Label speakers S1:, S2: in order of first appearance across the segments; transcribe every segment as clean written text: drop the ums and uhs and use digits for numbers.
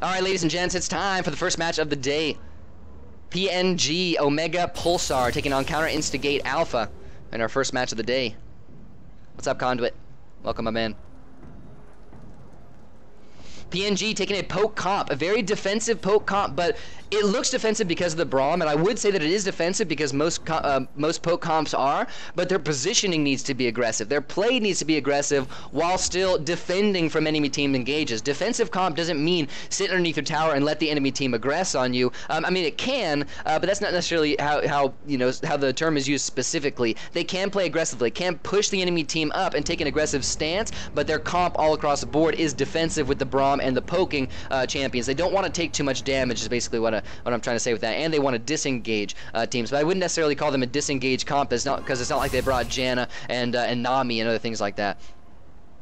S1: Alright, ladies and gents, it's time for the first match of the day. PNG Omega Pulsar taking on Counter Instigate Alpha in our first match of the day. What's up, Conduit? Welcome, my man. PNG taking a poke comp, a very defensive poke comp, but it looks defensive because of the Braum, and I would say that it is defensive because most poke comps are, but their positioning needs to be aggressive. Their play needs to be aggressive while still defending from enemy team engages. Defensive comp doesn't mean sit underneath your tower and let the enemy team aggress on you. I mean, it can, but that's not necessarily how the term is used specifically. They can play aggressively, can push the enemy team up and take an aggressive stance, but their comp all across the board is defensive with the Braum and the poking champions. They don't want to take too much damage is basically what I'm trying to say with that, and they want to disengage teams. But I wouldn't necessarily call them a disengage comp, because it's not like they brought Janna and Nami and other things like that.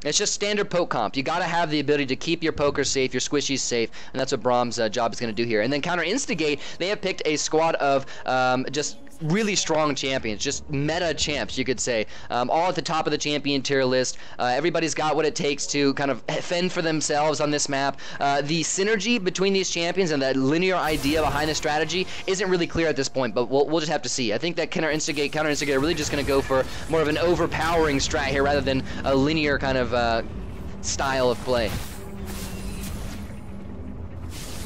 S1: It's just standard poke comp. You got to have the ability to keep your pokers safe, your squishies safe, and that's what Braum's job is going to do here. And then Counter Instigate, they have picked a squad of just really strong champions, just meta champs, you could say, all at the top of the champion tier list. Everybody's got what it takes to kind of fend for themselves on this map. The synergy between these champions and that linear idea behind the strategy isn't really clear at this point, but we'll just have to see. I think that Counter Instigate are really just going to go for more of an overpowering strat here rather than a linear kind of style of play.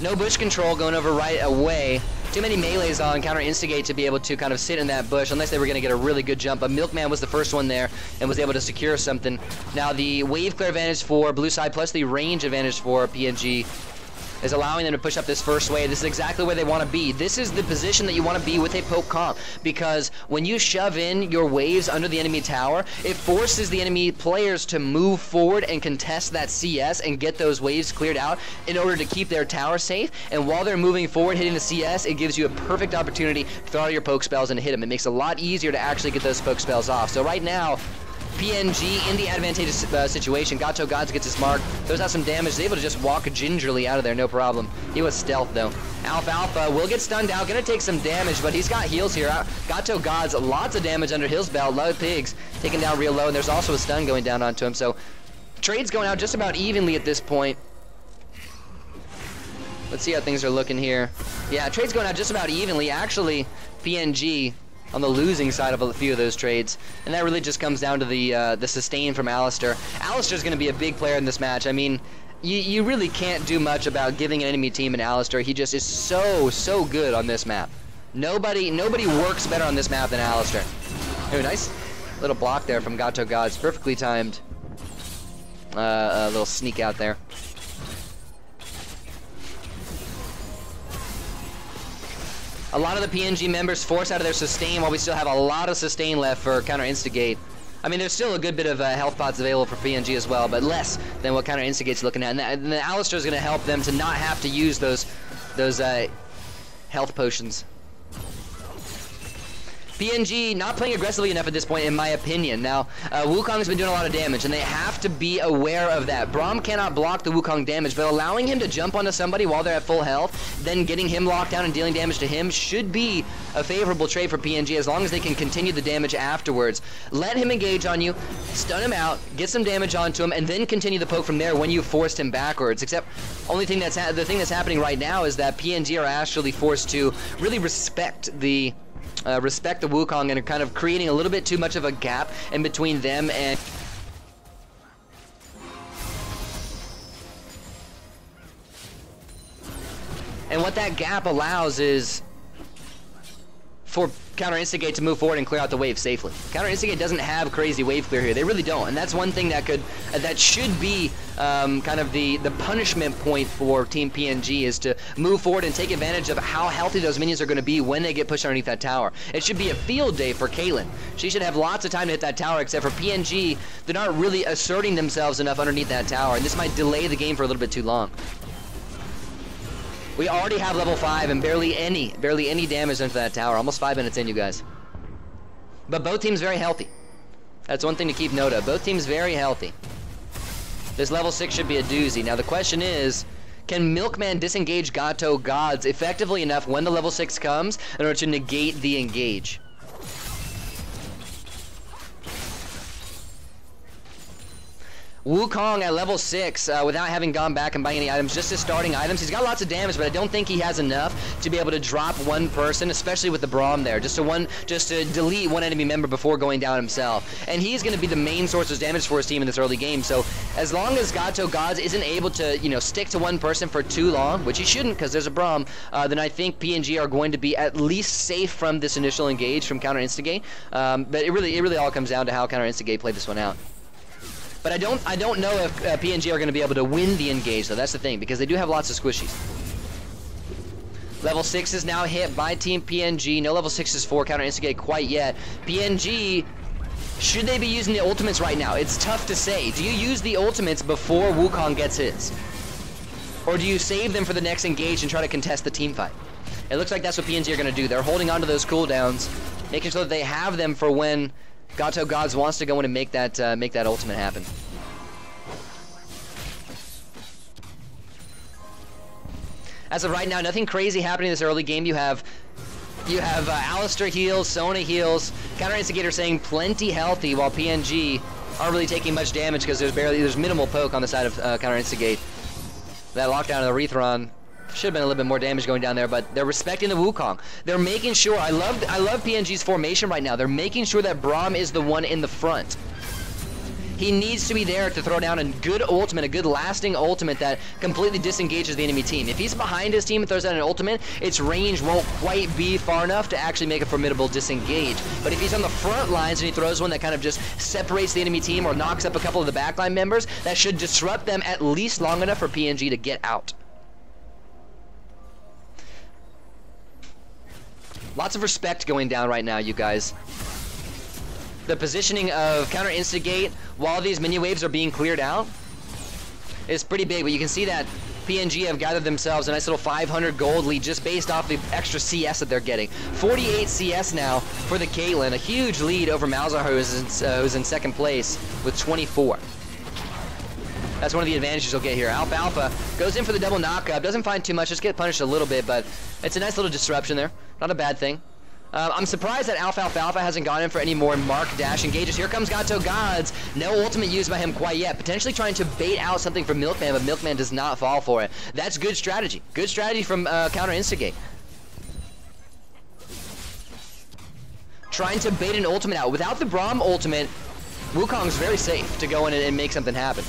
S1: No bush control going over right away. Too many melees on Counter Instigate to be able to kind of sit in that bush unless they were going to get a really good jump. But Milkman was the first one there and was able to secure something. Now the wave clear advantage for blue side plus the range advantage for PNG is allowing them to push up this first wave. This is exactly where they want to be. This is the position that you want to be with a poke comp, because when you shove in your waves under the enemy tower, it forces the enemy players to move forward and contest that CS and get those waves cleared out in order to keep their tower safe. And while they're moving forward, hitting the CS, it gives you a perfect opportunity to throw out your poke spells and hit them. It makes it a lot easier to actually get those poke spells off. So right now, PNG in the advantageous situation. Gato Gods gets his mark, throws out some damage, is able to just walk gingerly out of there, no problem. He was stealth though. Alpha will get stunned out, gonna take some damage, but he's got heals here. Gato Gods, lots of damage under his belt. Low Pigs taken down real low, and there's also a stun going down onto him. So trade's going out just about evenly at this point. Let's see how things are looking here. Yeah, trade's going out just about evenly. Actually, PNG on the losing side of a few of those trades, and that really just comes down to the sustain from Alistair. Alistair's going to be a big player in this match. I mean, you really can't do much about giving an enemy team an Alistair. He just is so good on this map. Nobody works better on this map than Alistair. Oh, nice little block there from Gato Gods, perfectly timed. A little sneak out there. A lot of the PNG members force out of their sustain while we still have a lot of sustain left for Counter Instigate. I mean, there's still a good bit of health pots available for PNG as well, but less than what Counter Instigate's looking at. And the Alistair's going to help them to not have to use those health potions. PNG not playing aggressively enough at this point, in my opinion. Now, Wukong's been doing a lot of damage, and they have to be aware of that. Braum cannot block the Wukong damage, but allowing him to jump onto somebody while they're at full health, then getting him locked down and dealing damage to him should be a favorable trade for PNG as long as they can continue the damage afterwards. Let him engage on you, stun him out, get some damage onto him, and then continue the poke from there when you forced him backwards. Except, the thing that's happening right now is that PNG are actually forced to really respect the Wukong and are kind of creating a little bit too much of a gap in between them and... And what that gap allows is for Counter Instigate to move forward and clear out the wave safely. Counter Instigate doesn't have crazy wave clear here. They really don't, and that's one thing that should be kind of the punishment point for Team PNG, is to move forward and take advantage of how healthy those minions are going to be when they get pushed underneath that tower. It should be a field day for Caitlyn. She should have lots of time to hit that tower, except for PNG, they're not really asserting themselves enough underneath that tower, and this might delay the game for a little bit too long. We already have level 5 and barely any damage into that tower. Almost 5 minutes in, you guys. But both teams very healthy. That's one thing to keep note of. Both teams very healthy. This level 6 should be a doozy. Now the question is, can Milkman disengage Gato Gods effectively enough when the level 6 comes in order to negate the engage? Wukong at level 6 without having gone back and buying any items, just his starting items. He's got lots of damage, but I don't think he has enough to be able to drop one person, especially with the Braum there, just to delete one enemy member before going down himself. And he's going to be the main source of damage for his team in this early game. So as long as Gato Gods isn't able to, you know, stick to one person for too long, which he shouldn't because there's a Braum, then I think PNG are going to be at least safe from this initial engage from Counter Instigate. But it really all comes down to how Counter Instigate played this one out. But I don't know if PNG are going to be able to win the engage, though. That's the thing, because they do have lots of squishies. Level 6 is now hit by Team PNG. No level 6s for Counter Instigate quite yet. PNG, should they be using the ultimates right now? It's tough to say. Do you use the ultimates before Wukong gets his? Or do you save them for the next engage and try to contest the team fight? It looks like that's what PNG are going to do. They're holding on to those cooldowns, making sure that they have them for when Gato Gods wants to go in and make that ultimate happen. As of right now, nothing crazy happening in this early game. You have Alistair heals, Sona heals, Counter Instigator saying plenty healthy, while PNG aren't really taking much damage because there's minimal poke on the side of Counter Instigate. That lockdown of the Rethron should have been a little bit more damage going down there, but they're respecting the Wukong. They're making sure, I love PNG's formation right now. They're making sure that Braum is the one in the front. He needs to be there to throw down a good ultimate, a good lasting ultimate that completely disengages the enemy team. If he's behind his team and throws out an ultimate, its range won't quite be far enough to actually make a formidable disengage. But if he's on the front lines and he throws one that kind of just separates the enemy team or knocks up a couple of the backline members, that should disrupt them at least long enough for PNG to get out. Lots of respect going down right now, you guys. The positioning of Counter Instigate while these mini waves are being cleared out is pretty big, but you can see that PNG have gathered themselves a nice little 500 gold lead just based off the extra CS that they're getting. 48 CS now for the Caitlyn, a huge lead over Malzahar, who's in second place with 24. That's one of the advantages you'll get here. Alfalfa goes in for the double knockup, doesn't find too much, just get punished a little bit, but it's a nice little disruption there. Not a bad thing. I'm surprised that Alfalfa hasn't gone in for any more mark dash engages. Here comes Gato Gods. No ultimate used by him quite yet. Potentially trying to bait out something from Milkman, but Milkman does not fall for it. That's good strategy. Good strategy from Counter Instigate. Trying to bait an ultimate out. Without the Braum ultimate, Wukong's very safe to go in and make something happen.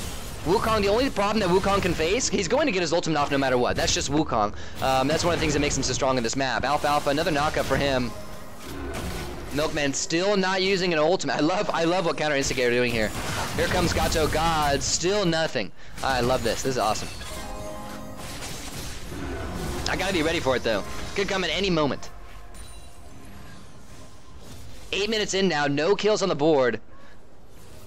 S1: Wukong, the only problem that Wukong can face, he's going to get his ultimate off no matter what. That's just Wukong. That's one of the things that makes him so strong in this map. Alfalfa, another knockup for him. Milkman still not using an ultimate. I love what Counter Instigate are doing here. Here comes Gato God, still nothing. I love this. This is awesome. I gotta be ready for it though. Could come at any moment. 8 minutes in now, no kills on the board.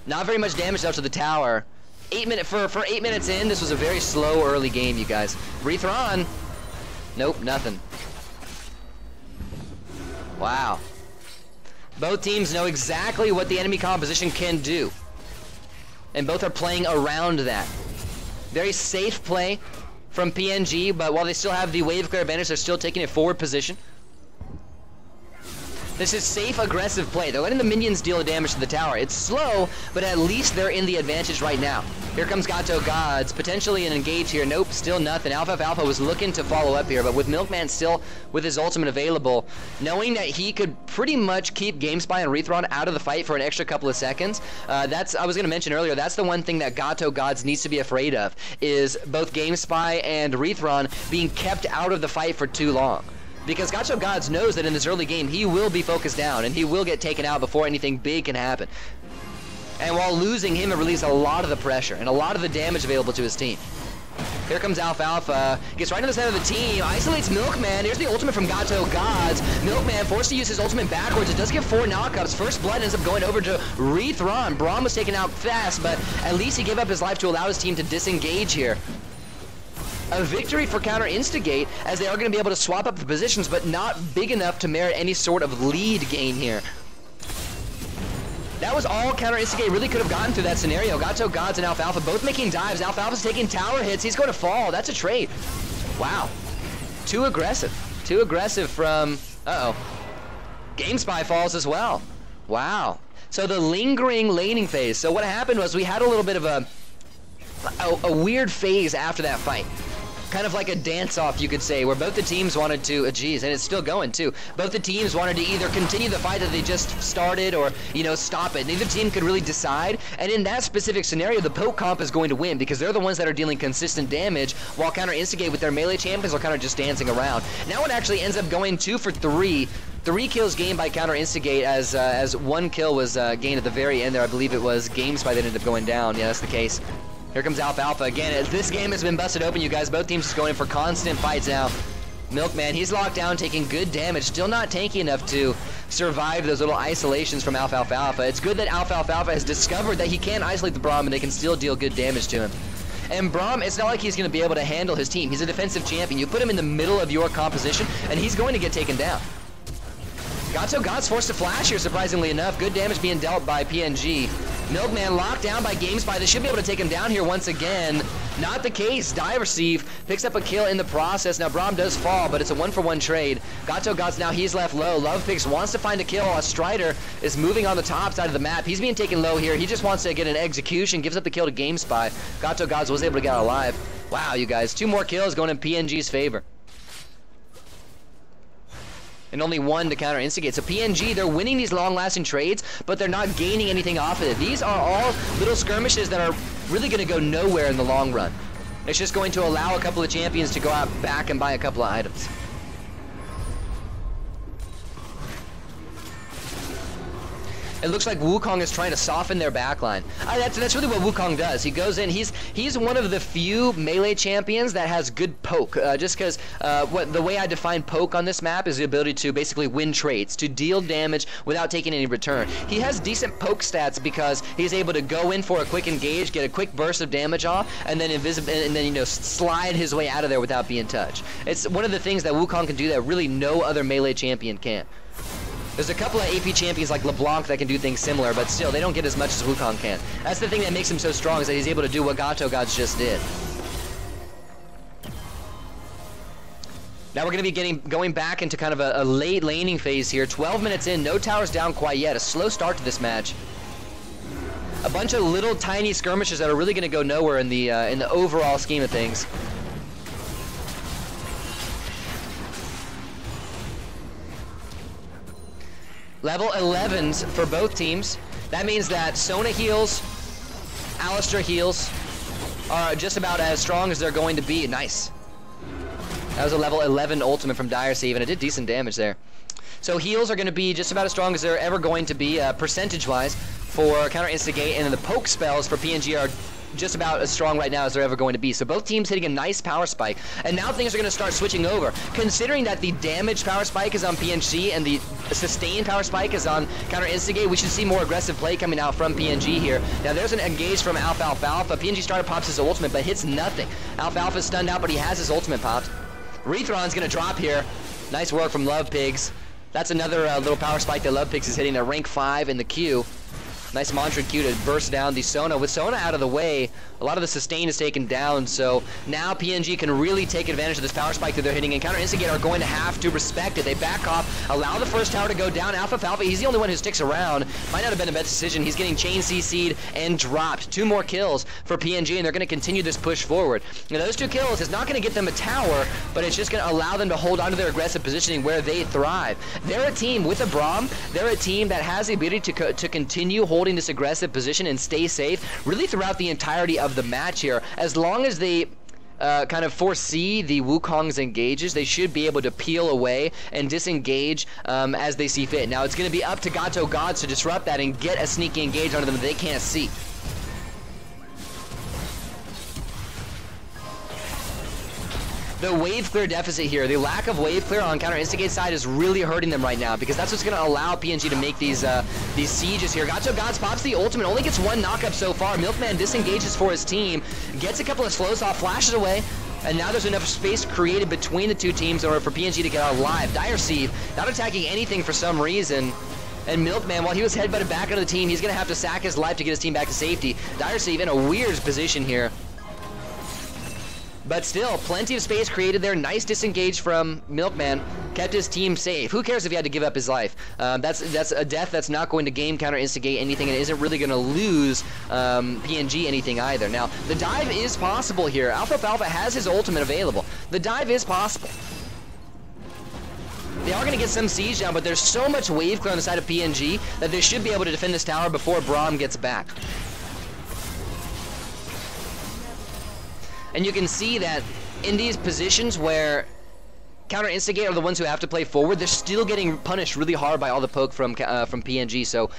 S1: Not very much damage left to the tower. For 8 minutes in, this was a very slow early game, you guys. Rethron. Nope, nothing. Wow. Both teams know exactly what the enemy composition can do. And both are playing around that. Very safe play from PNG, but while they still have the wave clear advantage, they're still taking a forward position. This is safe, aggressive play. They're letting the minions deal the damage to the tower. It's slow, but at least they're in the advantage right now. Here comes Gato Gods, potentially an engage here. Nope, still nothing. Alfalfa was looking to follow up here, but with Milkman still with his ultimate available, knowing that he could pretty much keep GameSpy and Rethron out of the fight for an extra couple of seconds, I was going to mention earlier, that's the one thing that Gato Gods needs to be afraid of, is both GameSpy and Rethron being kept out of the fight for too long. Because Gato Gods knows that in this early game, he will be focused down, and he will get taken out before anything big can happen. And while losing him, it relieves a lot of the pressure and a lot of the damage available to his team. Here comes Alfalfa, gets right to the center of the team, isolates Milkman. Here's the ultimate from Gato Gods. Milkman forced to use his ultimate backwards. It does get 4 knockups. First blood ends up going over to Rethron. Braum was taken out fast, but at least he gave up his life to allow his team to disengage here. A victory for Counter Instigate, as they are going to be able to swap up the positions, but not big enough to merit any sort of lead gain here. That was all Counter Instigate really could have gotten through that scenario. Gato Gods and Alfalfa both making dives. Alfalfa's taking tower hits. He's going to fall. That's a trade. Wow. Too aggressive. Too aggressive from... Uh-oh. GameSpy falls as well. Wow. So the lingering laning phase. So what happened was we had a little bit of a a weird phase after that fight. Kind of like a dance-off, you could say, where both the teams wanted to, geez, and it's still going too. Both the teams wanted to either continue the fight that they just started or, you know, stop it. Neither team could really decide, and in that specific scenario, the poke comp is going to win because they're the ones that are dealing consistent damage, while Counter Instigate with their melee champions are kind of just dancing around. Now it actually ends up going 2 for 3. 3 kills gained by Counter Instigate as 1 kill was gained at the very end there. I believe it was GameSpy that ended up going down. Yeah, that's the case. Here comes Alfalfa again. This game has been busted open, you guys. Both teams just going in for constant fights now. Milkman, he's locked down, taking good damage. Still not tanky enough to survive those little isolations from Alfalfa. It's good that Alfalfa has discovered that he can isolate the Braum and they can still deal good damage to him. And Braum, it's not like he's going to be able to handle his team. He's a defensive champion. You put him in the middle of your composition, and he's going to get taken down. God's forced to flash here, surprisingly enough. Good damage being dealt by PNG. Milkman locked down by GameSpy. They should be able to take him down here once again. Not the case. Receive picks up a kill in the process. Now Braum does fall, but it's a 1-for-1 trade. God's now he's left low. Lovepix wants to find a kill. A Strider is moving on the top side of the map. He's being taken low here. He just wants to get an execution. Gives up the kill to GameSpy. God's was able to get out alive. Wow, you guys. 2 more kills going in PNG's favor. And only 1 to Counter Instigate. So PNG, they're winning these long-lasting trades, but they're not gaining anything off of it. These are all little skirmishes that are really going to go nowhere in the long run. It's just going to allow a couple of champions to go out back and buy a couple of items. It looks like Wukong is trying to soften their backline. That's really what Wukong does. He goes in. He's one of the few melee champions that has good poke. Just because the way I define poke on this map is the ability to basically win trades, to deal damage without taking any return. He has decent poke stats because he's able to go in for a quick engage, get a quick burst of damage off, and then you know, slide his way out of there without being touched. It's one of the things that Wukong can do that really no other melee champion can. There's a couple of AP champions like LeBlanc that can do things similar, but still, they don't get as much as Wukong can. That's the thing that makes him so strong, is that he's able to do what Gods just did. Now we're going to be going back into kind of a late laning phase here. 12 minutes in, no towers down quite yet. A slow start to this match. A bunch of little tiny skirmishes that are really going to go nowhere in the overall scheme of things. Level 11s for both teams. That means that Sona heals, Alistar heals are just about as strong as they're going to be. Nice. That was a level 11 ultimate from Diresave, and it did decent damage there. So heals are going to be just about as strong as they're ever going to be, percentage-wise, for Counter Instigate, and then the poke spells for PNG are just about as strong right now as they're ever going to be. So both teams hitting a nice power spike, and now things are going to start switching over. Considering that the damage power spike is on PNG and the sustained power spike is on Counter Instigate, we should see more aggressive play coming out from PNG here. Now there's an engage from Alfalfa. PNG starter pops his ultimate, but hits nothing. Alfalfa's stunned out, but he has his ultimate popped. Rethron's going to drop here. Nice work from Lovepigs. That's another little power spike that Lovepigs is hitting. They're rank 5 in the queue. Nice mantra Q to burst down the Sona. With Sona out of the way, a lot of the sustain is taken down, so now PNG can really take advantage of this power spike that they're hitting, and Counter Instigate are going to have to respect it. They back off, allow the first tower to go down. Alfalfa, he's the only one who sticks around. Might not have been the best decision. He's getting chain CC'd and dropped. 2 more kills for PNG, and they're going to continue this push forward. Now, those 2 kills is not going to get them a tower, but it's just going to allow them to hold on to their aggressive positioning where they thrive. They're a team with a Braum. They're a team that has the ability to continue holding this aggressive position and stay safe really throughout the entirety of the match here. As long as they kind of foresee the Wukong's engages, they should be able to peel away and disengage as they see fit. Now it's going to be up to Gods to disrupt that and get a sneaky engage onto them that they can't see. The wave clear deficit here, the lack of wave clear on Counter Instigate side is really hurting them right now, because that's what's going to allow PNG to make these sieges here. Gods pops the ultimate, only gets 1 knockup so far. Milkman disengages for his team, gets a couple of slows off, flashes away, and now there's enough space created between the 2 teams in order for PNG to get out alive. Diresave not attacking anything for some reason. And Milkman, while he was headbutted back into the team, he's going to have to sack his life to get his team back to safety. Diresave in a weird position here. But still, plenty of space created there. Nice disengage from Milkman. Kept his team safe. Who cares if he had to give up his life? That's a death that's not going to game counter instigate anything, and it isn't really going to lose PNG anything either. Now, the dive is possible here. Alpha has his ultimate available. The dive is possible. They are going to get some siege down, but there's so much wave clear on the side of PNG that they should be able to defend this tower before Braum gets back. And you can see that in these positions where counter instigate are the ones who have to play forward, they're still getting punished really hard by all the poke from PNG. So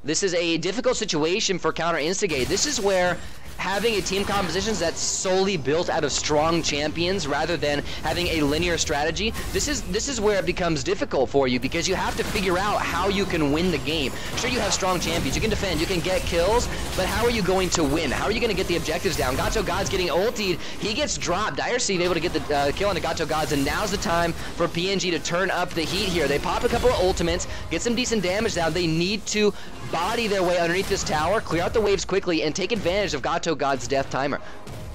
S1: this is a difficult situation for counter instigate. This is where having a team composition that's solely built out of strong champions rather than having a linear strategy, this is where it becomes difficult for you, because you have to figure out how you can win the game. Sure, you have strong champions, you can defend, you can get kills, but how are you going to win? How are you going to get the objectives down? Gato God's getting ultied, he gets dropped. Dire Steve able to get the kill on the Gato Gods, and now's the time for PNG to turn up the heat here. They pop a couple of ultimates, get some decent damage down. They need to body their way underneath this tower, clear out the waves quickly, and take advantage of Gato God's death timer.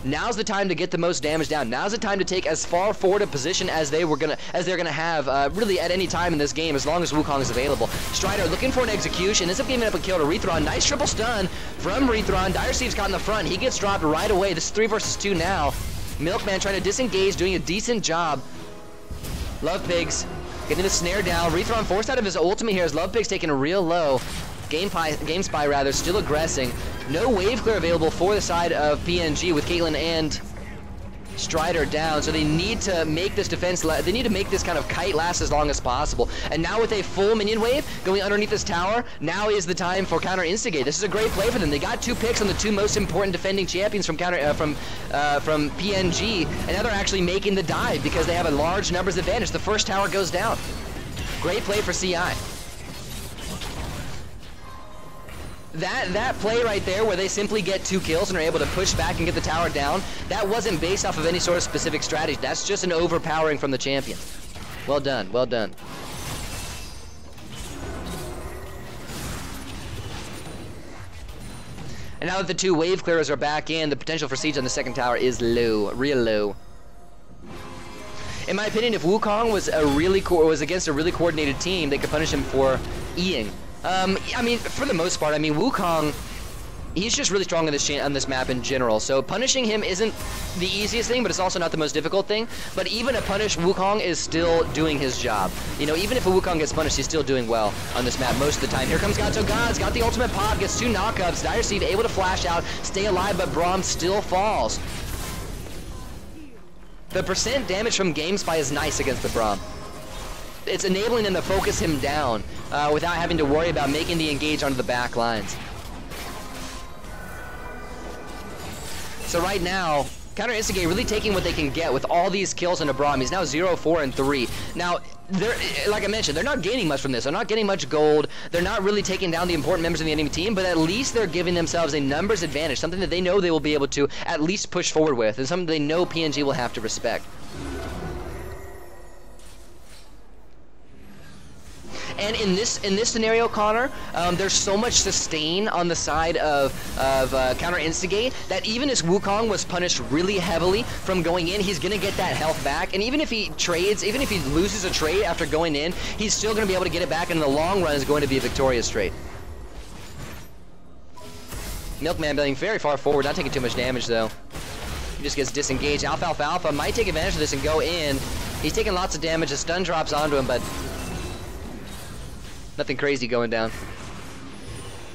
S1: Now's the time to get the most damage down. Now's the time to take as far forward a position as they're gonna have really at any time in this game, as long as Wukong is available. Strider looking for an execution, ends up giving up a kill to Rethron. Nice triple stun from Rethron. Dire Steve's caught in the front. He gets dropped right away. This is 3 versus 2 now. Milkman trying to disengage, doing a decent job. Love Pigs getting the snare down. Rethron forced out of his ultimate here as Love Pigs taking a real low. GameSpy rather still aggressing. No wave clear available for the side of PNG with Caitlyn and Strider down, so they need to make this defense, they need to make this kind of kite last as long as possible. And now with a full minion wave going underneath this tower, now is the time for counter instigate. This is a great play for them. They got 2 picks on the 2 most important defending champions from PNG, and now they're actually making the dive because they have a large numbers advantage. The first tower goes down. Great play for CI. That play right there where they simply get 2 kills and are able to push back and get the tower down, that wasn't based off of any sort of specific strategy. That's just an overpowering from the champion. Well done, well done. And now that the 2 wave clearers are back in, the potential for siege on the second tower is low, real low. In my opinion, if Wukong was against a really coordinated team, they could punish him for E-ing. I mean, for the most part, I mean, Wukong, he's just really strong on this map in general, so punishing him isn't the easiest thing, but it's also not the most difficult thing. But even a punished Wukong is still doing his job. You know, even if a Wukong gets punished, he's still doing well on this map most of the time. Here comes Gato Gods, got the ultimate pop, gets 2 knockups. Dire Steve able to flash out, stay alive, but Braum still falls. The percent damage from GameSpy is nice against the Braum. It's enabling them to focus him down without having to worry about making the engage onto the back lines. So right now, counter instigate really taking what they can get with all these kills into Braum. He's now 0, 4, and 3. Now, like I mentioned, they're not gaining much from this. They're not getting much gold. They're not really taking down the important members of the enemy team, but at least they're giving themselves a numbers advantage, something that they know they will be able to at least push forward with, and something they know PNG will have to respect. And in this scenario, Connor, there's so much sustain on the side of counter instigate that even as Wukong was punished really heavily from going in, he's gonna get that health back. And even if he trades, even if he loses a trade after going in, he's still gonna be able to get it back, and in the long run is going to be a victorious trade. Milkman being very far forward, not taking too much damage though. He just gets disengaged. Alpha might take advantage of this and go in. He's taking lots of damage. The stun drops onto him, but nothing crazy going down.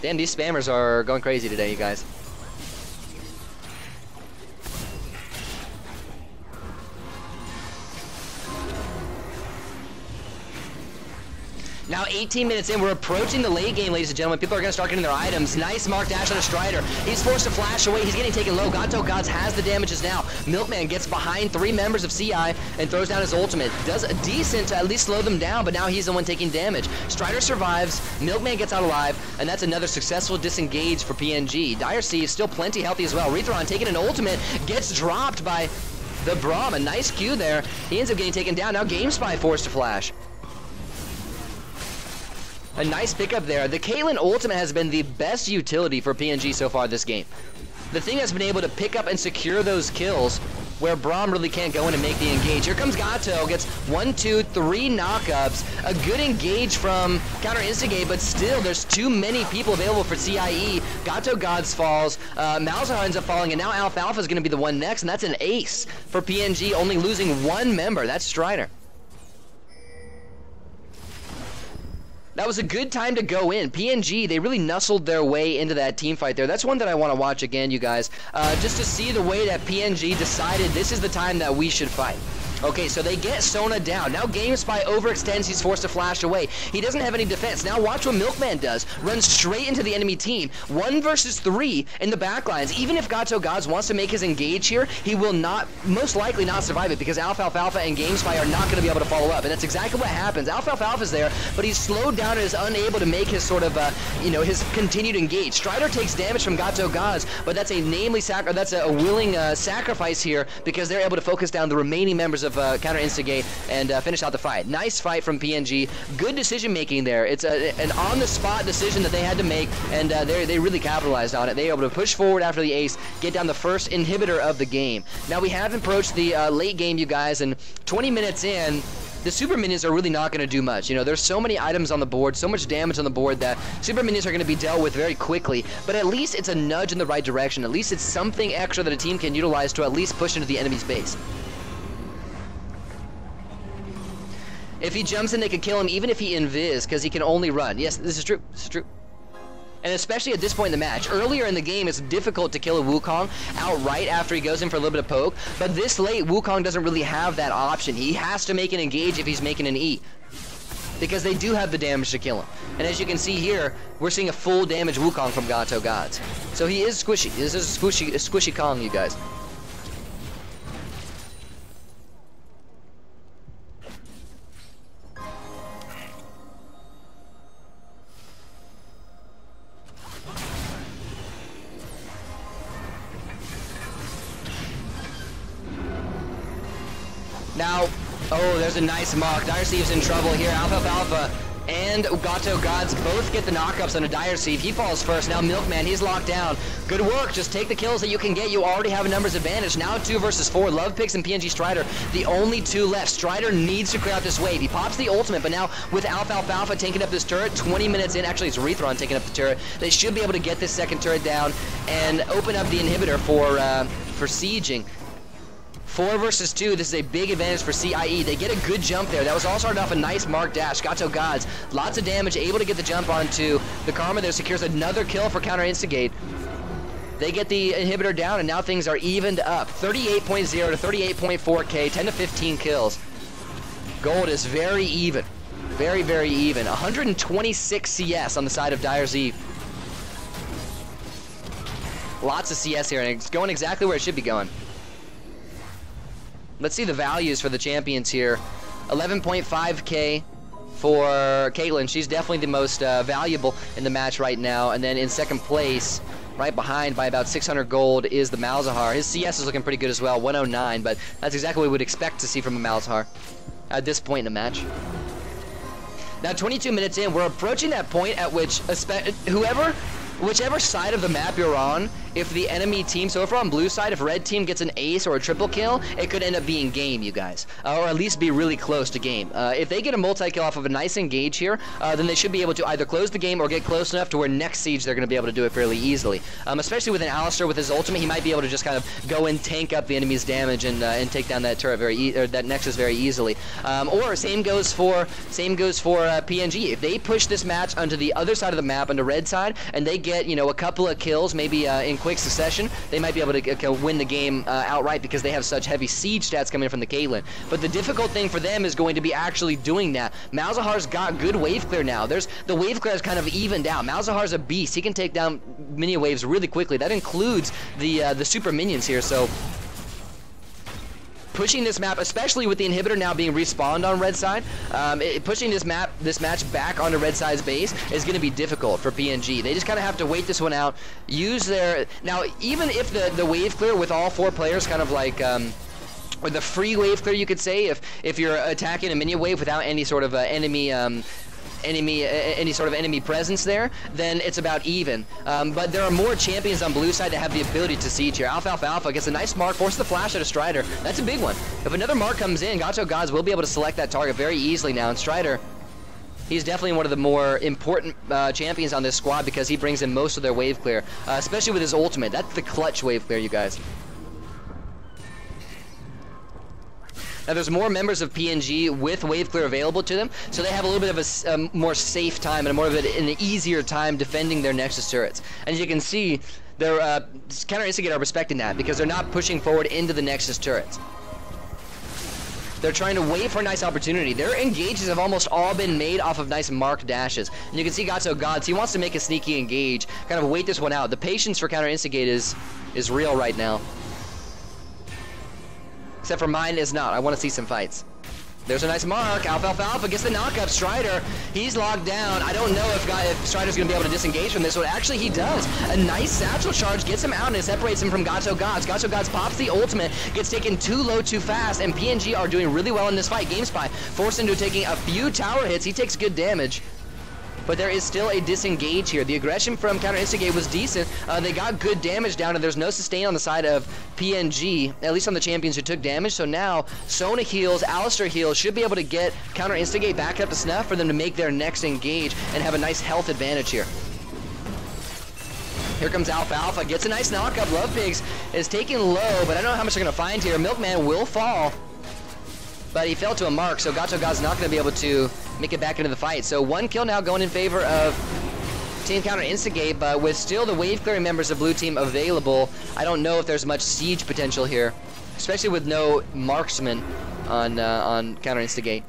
S1: Damn, these spammers are going crazy today, you guys. Now 18 minutes in, we're approaching the late game, ladies and gentlemen. People are going to start getting their items. Nice mark dash on a Strider. He's forced to flash away. He's getting taken low. Gato Gods has the damages now. Milkman gets behind 3 members of CI and throws down his ultimate. Does a decent to at least slow them down, but now he's the one taking damage. Strider survives. Milkman gets out alive, and that's another successful disengage for PNG. Dire Steve still plenty healthy as well. Rethron taking an ultimate, gets dropped by the Braum. A nice Q there. He ends up getting taken down. Now GameSpy forced to flash. A nice pickup there. The Caitlyn ultimate has been the best utility for PNG so far this game. The thing that's been able to pick up and secure those kills where Braum really can't go in and make the engage. Here comes Gato, gets 1, 2, 3 knockups. A good engage from counter instigate, but still there's too many people available for CIE. Gato Gods falls, Malzahar ends up falling, and now Alfalfa is going to be the one next, and that's an ace for PNG, only losing 1 member. That's Strider. That was a good time to go in. PNG, they really nuzzled their way into that team fight there. That's one that I want to watch again, you guys, just to see the way that PNG decided this is the time that we should fight. Okay, so they get Sona down. Now GameSpy overextends. He's forced to flash away. He doesn't have any defense. Now watch what Milkman does. Runs straight into the enemy team. 1 versus 3 in the backlines. Even if Gato Gods wants to make his engage here, he will not, most likely not survive it because Alfalfa and GameSpy are not going to be able to follow up. And that's exactly what happens. Alfalfa's there, but he's slowed down and is unable to make his sort of, his continued engage. Strider takes damage from Gato Gods, but that's a willing sacrifice here because they're able to focus down the remaining members of counter instigate and finish out the fight. Nice fight from PNG. Good decision making there. It's an on-the-spot decision that they had to make, and they really capitalized on it. They were able to push forward after the ace, get down the first inhibitor of the game. Now we have approached the late game, you guys, and 20 minutes in, the super minions are really not going to do much. You know, there's so many items on the board, so much damage on the board that super minions are going to be dealt with very quickly, but at least it's a nudge in the right direction. At least it's something extra that a team can utilize to at least push into the enemy's base. If he jumps in, they could kill him even if he invis, because he can only run. Yes, this is true. This is true. And especially at this point in the match. Earlier in the game, it's difficult to kill a Wukong outright after he goes in for a little bit of poke, but this late, Wukong doesn't really have that option. He has to make an engage if he's making an E, because they do have the damage to kill him. And as you can see here, we're seeing a full damage Wukong from Gato Gods. So he is squishy. This is a squishy Kong, you guys. Now, oh, there's a nice mark. Dire Thieves in trouble here. Alfalfa and Gato Gods both get the knockups on a Dire Thief. He falls first. Now Milkman, he's locked down. Good work. Just take the kills that you can get. You already have a numbers advantage. Now 2 versus 4. Love Picks and PNG Strider, the only 2 left. Strider needs to clear out this wave. He pops the ultimate, but now with Alfalfa taking up this turret, 20 minutes in, actually it's Rethron taking up the turret, they should be able to get this second turret down and open up the inhibitor for sieging. 4 versus 2, this is a big advantage for CIE. They get a good jump there. That was all started off a nice mark dash. Gato Gods, lots of damage, able to get the jump onto the Karma there, secures another kill for counter instigate. They get the inhibitor down, and now things are evened up. 38.0 to 38.4k, 10 to 15 kills. Gold is very even. Very, very even. 126 CS on the side of Dire Thief. Lots of CS here, and it's going exactly where it should be going. Let's see the values for the champions here. 11.5k for Caitlyn. She's definitely the most valuable in the match right now. And then in second place, right behind by about 600 gold, is the Malzahar. His CS is looking pretty good as well, 109, but that's exactly what we would expect to see from a Malzahar at this point in the match. Now 22 minutes in, we're approaching that point at which whichever side of the map you're on, if the enemy team, so if we're on blue side, if red team gets an ace or a triple kill, it could end up being game, you guys. Or at least be really close to game. If they get a multi-kill off of a nice engage here, then they should be able to either close the game or get close enough to where next siege they're going to be able to do it fairly easily. Especially with an Alistar with his ultimate, he might be able to just kind of go and tank up the enemy's damage and take down that turret or that Nexus very easily. Or same goes for PNG. If they push this match onto the other side of the map, on the red side, and they get, you know, a couple of kills, maybe in quick succession, they might be able to win the game outright because they have such heavy siege stats coming from the Caitlyn. But the difficult thing for them is going to be actually doing that. Malzahar's got good wave clear now. The wave clear is kind of evened out. Malzahar's a beast. He can take down minion waves really quickly. That includes the super minions here, so pushing this map, especially with the inhibitor now being respawned on red side, pushing this match back onto red side's base is going to be difficult for PNG. They just kind of have to wait this one out, use their... Now, even if the wave clear with all 4 players kind of like... or the free wave clear, you could say, if you're attacking a minion wave without any sort of enemy any sort of enemy presence there, then it's about even. But there are more champions on blue side that have the ability to siege here. Alfalfa gets a nice mark, forces the flash out of Strider. That's a big one. If another mark comes in, Gato Gods will be able to select that target very easily now. And Strider, he's definitely one of the more important champions on this squad because he brings in most of their wave clear, especially with his ultimate. That's the clutch wave clear, you guys. Now, there's more members of PNG with wave clear available to them, so they have a little bit of a more safe time and more of an easier time defending their Nexus turrets. And as you can see, their Counter Instigate are respecting that because they're not pushing forward into the Nexus turrets. They're trying to wait for a nice opportunity. Their engages have almost all been made off of nice marked dashes. And you can see Gato Gods, he wants to make a sneaky engage, kind of wait this one out. The patience for Counter Instigate is real right now. Except for mine is not. I want to see some fights. There's a nice mark. Alfalfa gets the knockup. Strider, he's locked down. I don't know if Strider's going to be able to disengage from this one. Actually, he does. A nice satchel charge gets him out and it separates him from Gato Gods. Gato Gods pops the ultimate, gets taken too low too fast, and PNG are doing really well in this fight. GameSpy forced into taking a few tower hits. He takes good damage. But there is still a disengage here. The aggression from Counter Instigate was decent. They got good damage down, and there's no sustain on the side of PNG, at least on the champions who took damage. So now, Sona heals, Alistair heals, should be able to get Counter Instigate back up to snuff for them to make their next engage and have a nice health advantage here. Here comes Alfalfa, gets a nice knockup. Love Pigs is taking low, but I don't know how much they're going to find here. Milkman will fall, but he fell to a mark, so Gato God's not going to be able to make it back into the fight. So one kill now going in favor of Team Counter Instigate, but with still the wave clearing members of blue team available, I don't know if there's much siege potential here, especially with no marksman on Counter Instigate.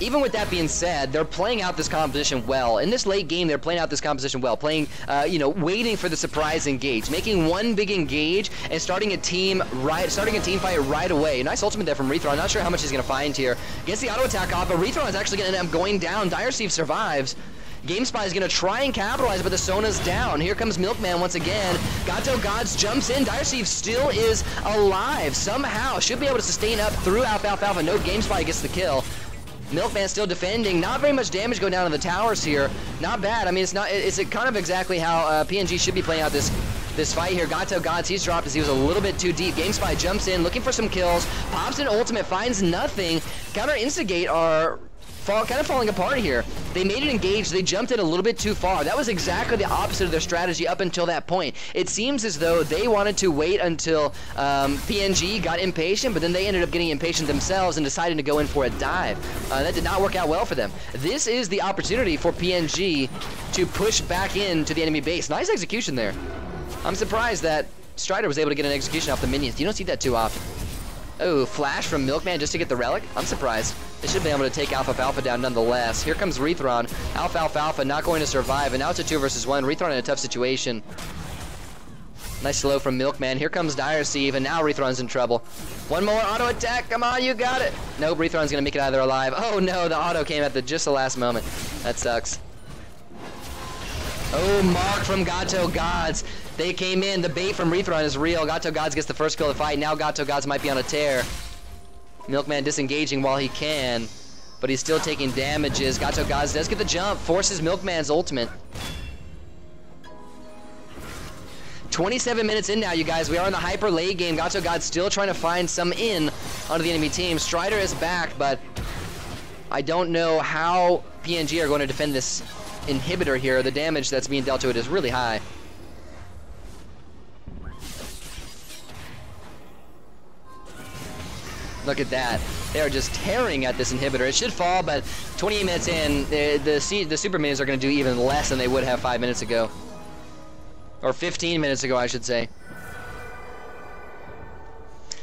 S1: Even with that being said, they're playing out this composition well. In this late game, they're playing out this composition well, playing, waiting for the surprise engage, making one big engage and starting a team fight right away. Nice ultimate there from Rethron. Not sure how much he's going to find here. Gets the auto attack off, but Rethron is actually going to end up going down. Dire Steve survives. GameSpy is going to try and capitalize, but the Sona's down. Here comes Milkman once again. Gato Gods jumps in. Dire Steve still is alive somehow. Should be able to sustain up through Alfalfa. No, GameSpy gets the kill. Milkman still defending. Not very much damage going down to the towers here. Not bad. I mean, it's kind of exactly how PNG should be playing out this fight here. Gato Gods, he's dropped as he was a little bit too deep. GameSpy jumps in, looking for some kills. Pops an ultimate, finds nothing. Counter Instigate are kind of falling apart here. They made it engage. They jumped in a little bit too far. That was exactly the opposite of their strategy up until that point. It seems as though they wanted to wait until PNG got impatient, but then they ended up getting impatient themselves and deciding to go in for a dive. That did not work out well for them. This is the opportunity for PNG to push back into the enemy base. Nice execution there. I'm surprised that Strider was able to get an execution off the minions. You don't see that too often. Oh, flash from Milkman just to get the relic? I'm surprised. They should be able to take Alfalfa down nonetheless. Here comes Rethron. Alfalfa not going to survive, and now it's a 2 versus 1. Rethron in a tough situation. Nice slow from Milkman. Here comes Dire Steve, and now Rethron's in trouble. One more auto attack. Come on, you got it. Nope, Rethron's going to make it out of there alive. Oh no, the auto came at just the last moment. That sucks. Oh, mark from Gato Gods. They came in. The bait from Rethron is real. Gato Gods gets the first kill of the fight. Now Gato Gods might be on a tear. Milkman disengaging while he can, but he's still taking damages. Gato Gods does get the jump, forces Milkman's ultimate. 27 minutes in now, you guys. We are in the hyper late game. Gato Gods still trying to find some in onto the enemy team. Strider is back, but I don't know how PNG are going to defend this inhibitor here. The damage that's being dealt to it is really high. Look at that. They are just tearing at this inhibitor. It should fall, but 28 minutes in, the super minions are going to do even less than they would have 5 minutes ago. Or 15 minutes ago, I should say.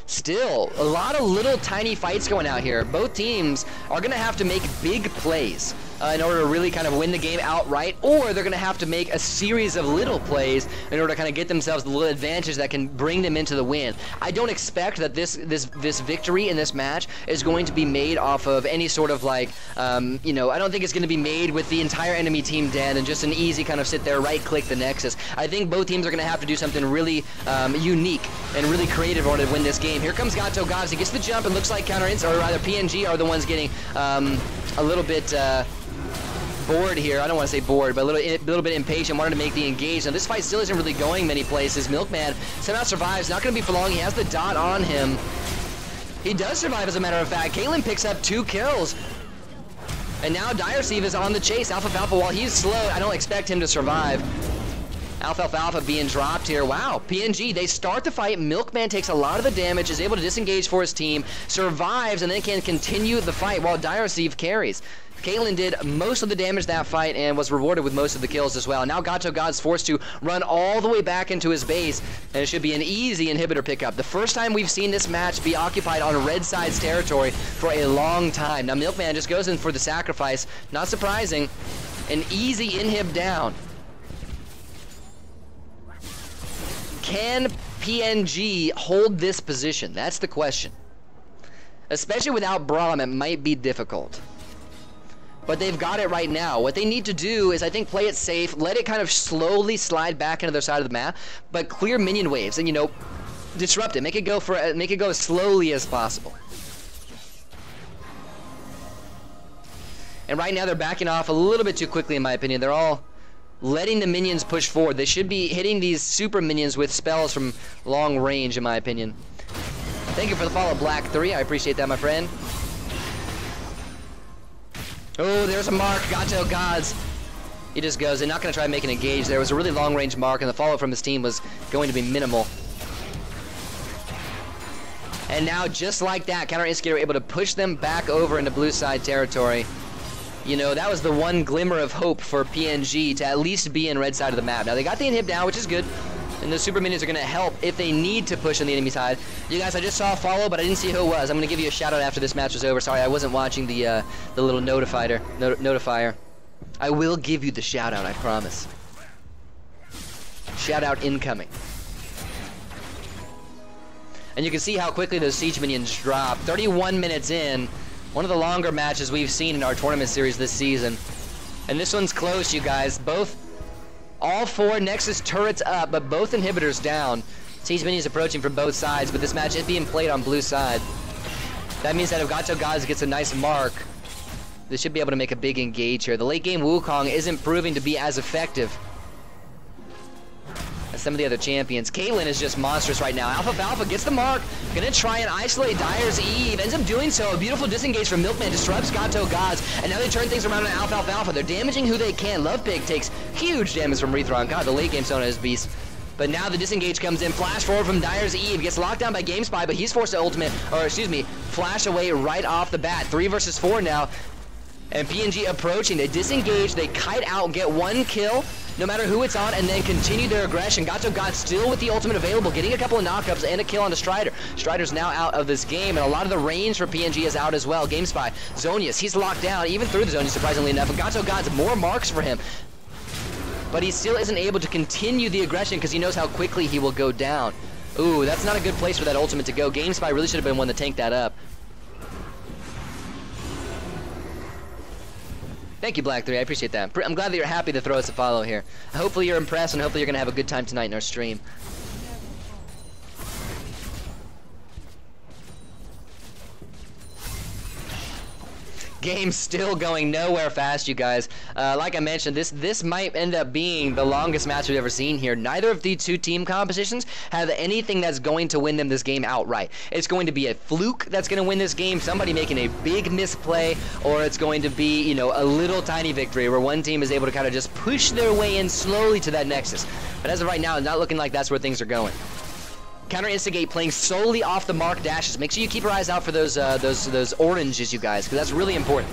S1: Still, a lot of little tiny fights going out here. Both teams are going to have to make big plays. in order to really kind of win the game outright, or they're going to have to make a series of little plays in order to kind of get themselves the little advantage that can bring them into the win. I don't expect that this victory in this match is going to be made off of any sort of like, you know, I don't think it's going to be made with the entire enemy team dead and just an easy kind of sit there, right-click the Nexus. I think both teams are going to have to do something really unique and really creative in order to win this game. Here comes Gato Gods. He gets the jump and looks like or rather PNG are the ones getting a little bit bored here. I don't want to say bored, but a little bit impatient, wanted to make the engage. Now this fight still isn't really going many places. Milkman somehow survives, not going to be for long. He has the dot on him. He does survive, as a matter of fact. Caitlyn picks up 2 kills. And now Direceive is on the chase. Alpha, while he's slow, I don't expect him to survive. Alpha being dropped here. Wow, PNG, they start the fight. Milkman takes a lot of the damage, is able to disengage for his team, survives, and then can continue the fight while Direceive carries. Caitlyn did most of the damage that fight and was rewarded with most of the kills as well. Now Gato God's forced to run all the way back into his base, and it should be an easy inhibitor pickup. The first time we've seen this match be occupied on Red Side's territory for a long time. Now Milkman just goes in for the sacrifice. Not surprising. An easy inhib down. Can PNG hold this position? That's the question. Especially without Braum, it might be difficult. But they've got it right now. What they need to do is, I think, play it safe, let it kind of slowly slide back into their side of the map, but clear minion waves and, you know, disrupt it. Make it go as slowly as possible. And right now they're backing off a little bit too quickly, in my opinion. They're all letting the minions push forward. They should be hitting these super minions with spells from long range, in my opinion. Thank you for the follow, Black3. I appreciate that, my friend. Oh, there's a mark. Gato Gods. He just goes. They're not going to try and make an engage. There was a really long-range mark, and the follow from his team was going to be minimal. And now, just like that, Counter Instigator able to push them back over into blue side territory. You know, that was the one glimmer of hope for PNG to at least be in red side of the map. Now, they got the inhib down, which is good. And the super minions are going to help if they need to push on the enemy side. You guys, I just saw a follow, but I didn't see who it was. I'm going to give you a shout-out after this match was over. Sorry, I wasn't watching the little notifier. I will give you the shout-out, I promise. Shout-out incoming. And you can see how quickly those siege minions drop. 31 minutes in. One of the longer matches we've seen in our tournament series this season. And this one's close, you guys. All 4 Nexus turrets up, but both inhibitors down. Siege minions approaching from both sides, but this match is being played on blue side. That means that if Gato Gods gets a nice mark, they should be able to make a big engage here. The late game Wukong isn't proving to be as effective as some of the other champions. Caitlyn is just monstrous right now. Alpha gets the mark. Gonna try and isolate Dire's Eve. Ends up doing so. A beautiful disengage from Milkman. Disrupts Gato Gods. And now they turn things around on Alpha. They're damaging who they can. Love Pig takes huge damage from Rethron. God, the late game Sona is beast. But now the disengage comes in. Flash forward from Dire's Eve. Gets locked down by GameSpy, but he's forced to flash away right off the bat. 3 versus 4 now. And PNG approaching. They disengage. They kite out. Get 1 kill. No matter who it's on, and then continue their aggression. Gato God still with the ultimate available, getting a couple of knockups and a kill on the Strider. Strider's now out of this game, and a lot of the range for PNG is out as well. GameSpy, Zonius, he's locked down, even through the Zonius, surprisingly enough. And Gato God's more marks for him. But he still isn't able to continue the aggression because he knows how quickly he will go down. Ooh, that's not a good place for that ultimate to go. GameSpy really should have been one to tank that up. Thank you, Black3. I appreciate that. I'm glad that you're happy to throw us a follow here. Hopefully you're impressed, and hopefully you're going to have a good time tonight in our stream. Game still going nowhere fast, you guys. Like I mentioned, this might end up being the longest match we've ever seen here. Neither of the 2 team compositions have anything that's going to win them this game outright. It's going to be a fluke that's going to win this game, somebody making a big misplay, or it's going to be, you know, a little tiny victory where one team is able to kind of just push their way in slowly to that Nexus. But as of right now, it's not looking like that's where things are going. Counter Instigate playing solely off the mark dashes. Make sure you keep your eyes out for those oranges, you guys, because that's really important.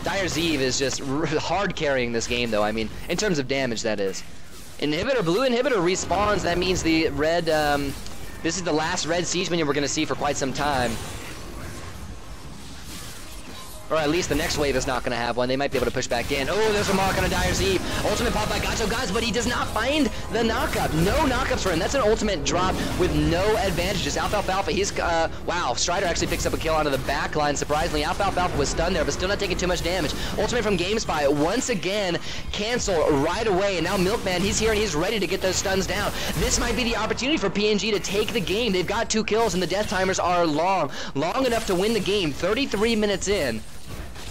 S1: Dire's Eve is just hard carrying this game, though. I mean, in terms of damage, that is. Blue inhibitor respawns. That means the red. This is the last red siege minion we're going to see for quite some time. Or at least the next wave is not going to have one. They might be able to push back in. Oh, there's a mark on a Dire's Eve. Ultimate pop by Gato Gods, but he does not find the knockup. No knockups for him. That's an ultimate drop with no advantages. Alfalfa, he's, wow, Strider actually picks up a kill onto the back line. Surprisingly, Alfalfa was stunned there, but still not taking too much damage. Ultimate from GameSpy, once again, cancel right away. And now Milkman, he's here and he's ready to get those stuns down. This might be the opportunity for PNG to take the game. They've got 2 kills and the death timers are long enough to win the game. 33 minutes in.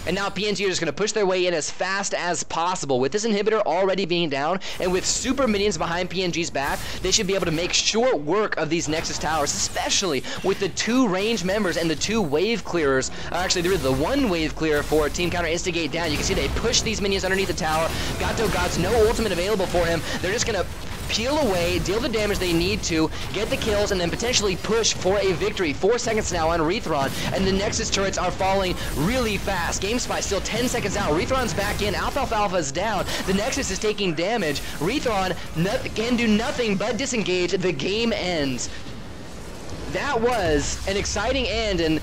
S1: And now PNG are just going to push their way in as fast as possible. With this inhibitor already being down, and with super minions behind PNG's back, they should be able to make short work of these Nexus towers, especially with the 2 range members and the 2 wave clearers. Actually, there is the 1 wave clearer for Team Counter Instigate down. You can see they push these minions underneath the tower. Gato Gods, no ultimate available for him. They're just going to peel away, deal the damage they need to, get the kills, and then potentially push for a victory. 4 seconds now on Rethron, and the Nexus turrets are falling really fast. GameSpy still 10 seconds out. Rethron's back in. Alfalfa's down. The Nexus is taking damage. Rethron can do nothing but disengage. The game ends. That was an exciting end, and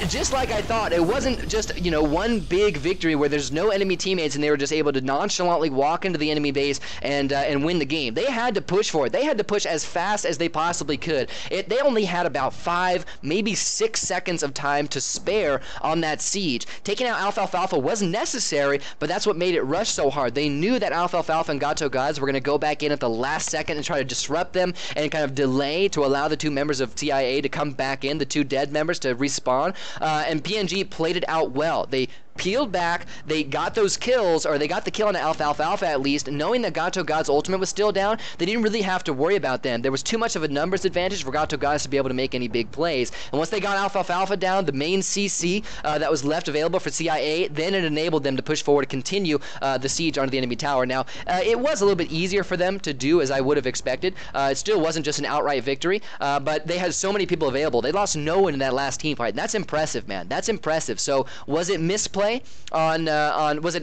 S1: just like I thought, it wasn't just, you know, one big victory where there's no enemy teammates and they were just able to nonchalantly walk into the enemy base and win the game. They had to push for it. They had to push as fast as they possibly could. They only had about 5, maybe 6 seconds of time to spare on that siege. Taking out Alfalfa wasn't necessary, but that's what made it rush so hard. They knew that Alfalfa and Gato Gods were going to go back in at the last second and try to disrupt them and kind of delay to allow the 2 members of TIA to come back in, the 2 dead members to respawn. And PNG played it out well. They peeled back, they got those kills, or they got the kill on Alfalfa at least, knowing that Gato God's ultimate was still down. They didn't really have to worry about them. There was too much of a numbers advantage for Gato Gods to be able to make any big plays. And once they got Alfalfa down, the main CC that was left available for CIA, then it enabled them to push forward to continue the siege onto the enemy tower. Now, it was a little bit easier for them to do as I would have expected. It still wasn't just an outright victory, but they had so many people available. They lost no one in that last team fight. And that's impressive, man. That's impressive. So, was it misplay on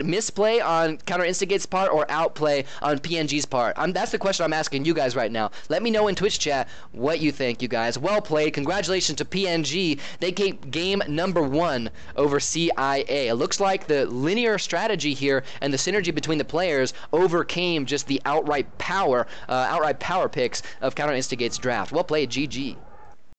S1: misplay on Counter Instigate's part or outplay on PNG's part? That's the question I'm asking you guys right now. Let me know in Twitch chat what you think, you guys. Well played. Congratulations to PNG. They came game number 1 over CIA. It looks like the linear strategy here and the synergy between the players overcame just the outright power picks of Counter Instigate's draft. Well played, GG.